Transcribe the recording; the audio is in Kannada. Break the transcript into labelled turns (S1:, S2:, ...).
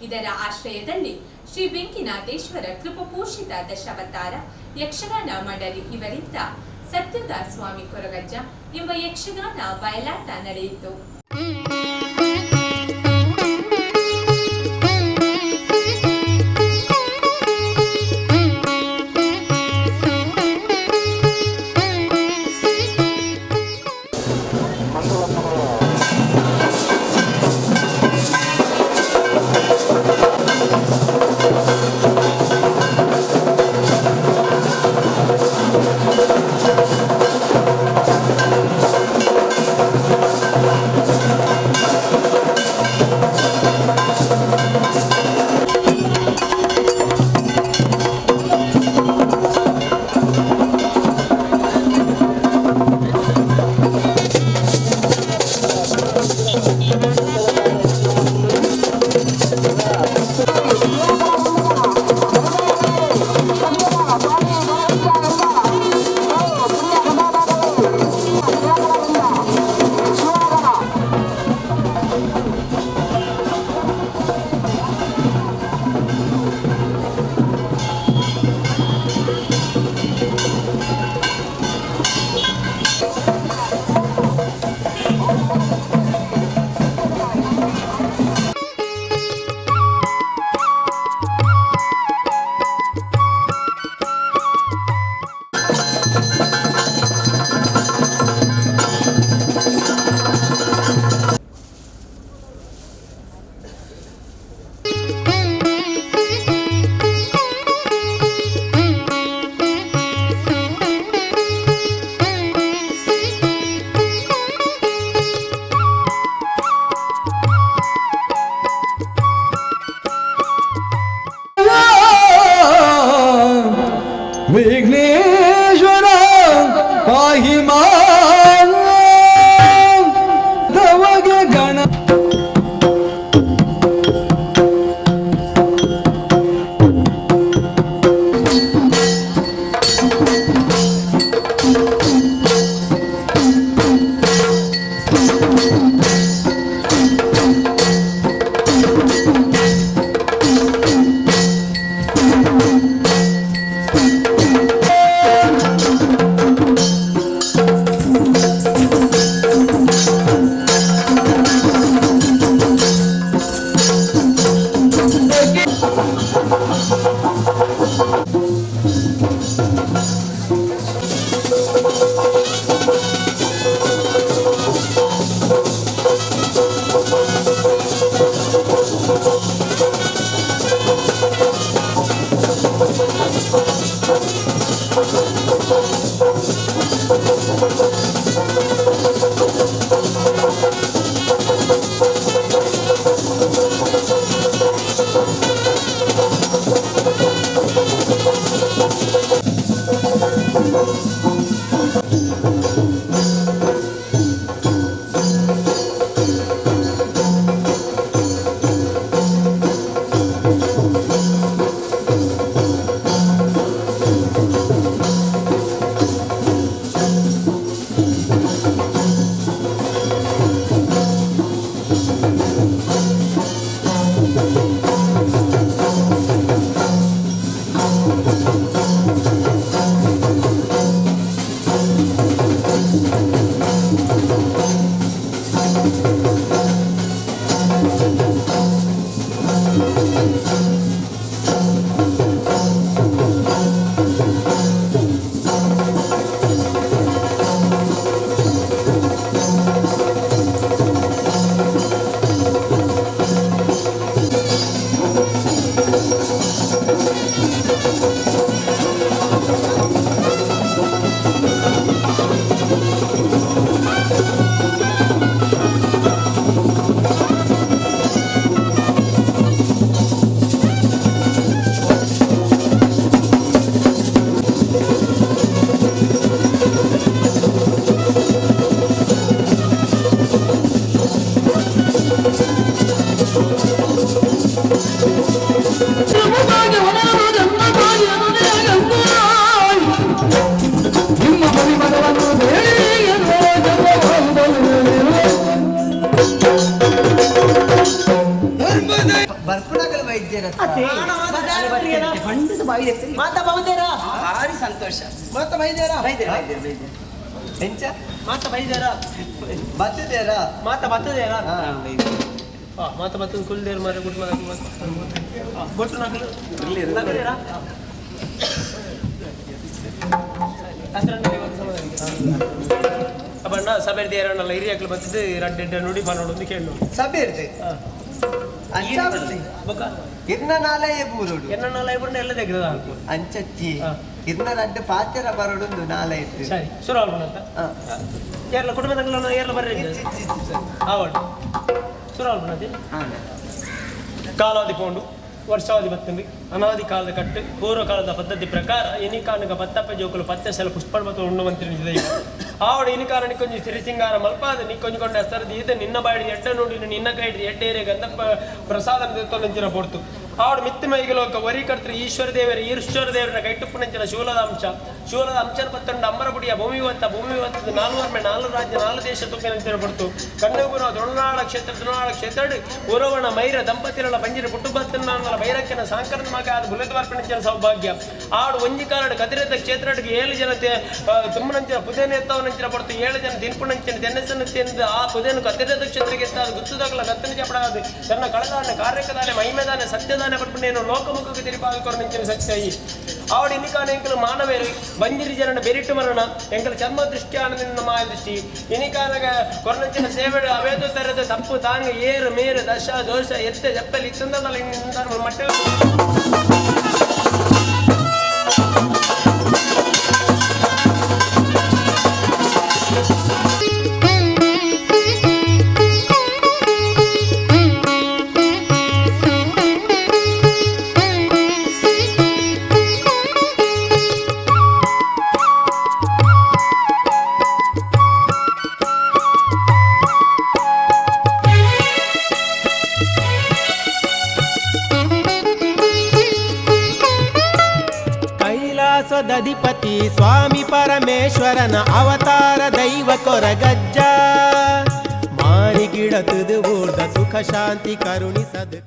S1: ಇದರ ಆಶ್ರಯದಲ್ಲಿ ಶ್ರೀ ವೆಂಕಿನಾಥೇಶ್ವರ ಕೃಪಪೋಷಿತ ದಶಾವತಾರ ಯಕ್ಷಗಾನ ಮಂಡಳಿ ಇವರಿಂದ ಸತ್ಯದ ಸ್ವಾಮಿ ಕೊರಗಜ್ಜ ಎಂಬ ಯಕ್ಷಗಾನ ಬಯಲಾಟ ನಡೆಯಿತು.
S2: विघ्नेश्वर पाहि मां तवग गण
S3: ಭಾರಿ ಸಂತೋಷ.
S4: ಮಾತ ಬೈದೇರಾ
S3: ಎಂಚ
S4: ಮಾತ ಬೈದೇರಾ
S3: ಬರ್ತದೇರಾ
S4: ಮಾತ ಬರ್ತದೇರಾ ಮಾತ ಬರ್ತದ ಕುಲ್ದೇರ್ ಮಾರ ಗುಡ್ ಮಾರ ಬೊಟ್ಟು ನಗಲು ನಗಲೇರಾ ಅಪ್ಪಣ್ಣ ಸಭೆ ದೇರಣ್ಣಲ್ಲ ಹಿರಿಯಕ್ಕಳು ಬರ್ತದೆ ಎರಡು ನುಡಿ ಪನ್ನೋಡು ಕೇಳು
S3: ಸಭೆ ಇರ್ತದೆ ಇರ್ನ ನಾಲಯ ಬೂರೋಡು
S4: ಎನ್ನ ನಾಲಯ ಬೂರನ್ನ ಎಲ್ಲ ತೆಗೆದ ಹಾಕು
S3: ಅಂಚತ್ತಿ ಇರ್ನ ರಡ್ಡು ಪಾತ್ಯರ ಬರೋಡು ನಾಲ ಇತ್ತು
S4: ಸರಿ ಶುರು ಆಗ್ಬೋಣಂತ ಏರ್ಲ ಕುಟುಂಬದ ಏರ್ಲ ಬರ್ರಿ ಆವಡ್ ಶುರು ಆಗ್ಬೋಣತಿ ಕಾಲಾವಧಿ ಪೋಂಡು ವರ್ಷಾವಧಿ ಬತ್ತಂಬಿ ಅನಾದಿ ಕಾಲದ ಕಟ್ಟು ಪೂರ್ವ ಕಾಲದ ಪದ್ಧತಿ ಪ್ರಕಾರ ಎನಿಕಾನಗ ಪತ್ತಪ್ಪ ಜೋಕುಲು ಪತ್ತೆಸಲ ಪುಷ್ಪಣ ಮತ್ತು ಉಣ್ಣುವಂತಿರಿಸಿದ ಆವಡ ಇನಿಕಾರ ನಿಕ್ಕೊಂಜಿ ಸಿರಿಸಿಂಗಾರ ಮಲ್ಪಾದ ನಿಕ್ಕೊಂಜಿಕೊಂಡ ಹೆಸರದಿ ಇದು ನಿನ್ನ ಬಾಡಿ ಎಡ್ಡ ನೋಡಿ ನಿನ್ನ ಕೈಡ್ರಿ ಎಡ್ಡೇರೆ ಗಂಧಪ್ಪ ಪ್ರಸಾದ ತೊಂದಿನ ಪೊರ್ತು ಆವಡ ಮಿತ್ತ ಮೈಗಲೋಕ ವರಿ ಕರ್ತೃ ಈಶ್ವರ ದೇವರನ್ನ ಕೈಟುಪ್ಪುನಂಚಿನ ಶೂಲದ ಅಂಶನ ಪತ್ತೊಂಡು ಅಮ್ಮರಬುಡಿಯ ಭೂಮಿವತ್ತದ ನಾಲ್ಕು ರಾಜ್ಯ 4 ದೇಶ ತುಪ್ಪಿನಂಚಿನ ಪೊರ್ತು ಕಣ್ಣಗುರ ದೊಣನಾಳ ಕ್ಷೇತ್ರ ಉರವಣ ಮೈರ ದಂಪತಿಗಳ ಪಂಜಿರ ಕುಟುಂಬತ್ತನ ಬೈರಕ್ಕನ ಸಾಂಕರಣ ಮಗ ಆದ ಬುಲೆದ್ವಾರ್ಪಣಂಚಿನ ಸೌಭಾಗ್ಯ ಆಡು ಒಂಜಿ ಕಾರಡು ಕದಿರತ ಕ್ಷೇತ್ರಕ್ಕೆ 7 ಜನ ತುಂಬನಂಚಿನ ಪುದೇನ ಎತ್ತವನಂಚಿನ ಪೊರ್ತು 7 ಜನ ದಿನ್ಪುನಂಚಿನ ತೆನ್ನಸನ್ನು ತಿಂದು ಆ ಪುದೇನು ಕದಿರತ ಕ್ಷೇತ್ರಕ್ಕೆ ಎತ್ತಾದ ಗುತ್ತುದಾಗಲ ಕತ್ತನ ಚಪಡಾದ ತನ್ನ ಕಳದಾನೆ ಕಾರ್ಯಕದಾನೆ ಮಹಿಮೆದಾನೆ ಸತ್ಯದಾನೆ ಪಟ್ಪುಣೇನು ಲೋಕಮುಖಕ್ಕೆ ತಿರುಪಾಗಿಕೊರನಿಂಚಿನ ಸತ್ಯಾಯಿ ಆವಡ ಇನಿಕಾನ ಎಂಕಲು ಮಾನವೇರು ಬಂಜಿರಿ ಜನನ ಬೆರಿಟ್ಟು ಮರಣ ಎಂಕಲ ಚರ್ಮ ದೃಷ್ಟಿ ಆನಂದ ಮಾಯ ದೃಷ್ಟಿ ಇನಿಕಾನಗ ಕೊರನಂಚಿನ ಸೇವೆ ಅವೇದು ತರದ ತಪ್ಪು ತಾಂಗ ಏರು ಮೇರು ದಶ ದೋಷ ಎತ್ತೆ ಜಪ್ಪಲಿ ಇತ್ತಂದಲ್ಲ ಮಟ್ಟ
S5: ಅಧಿಪತಿ ಸ್ವಾಮಿ ಪರಮೇಶ್ವರನ ಅವತಾರ ದೈವ ಕೊರಗಜ್ಜ ಮಾರಿಗಿಡತದು ಊರ್ದ ಸುಖ ಶಾಂತಿ ಕರುಣಿಸದು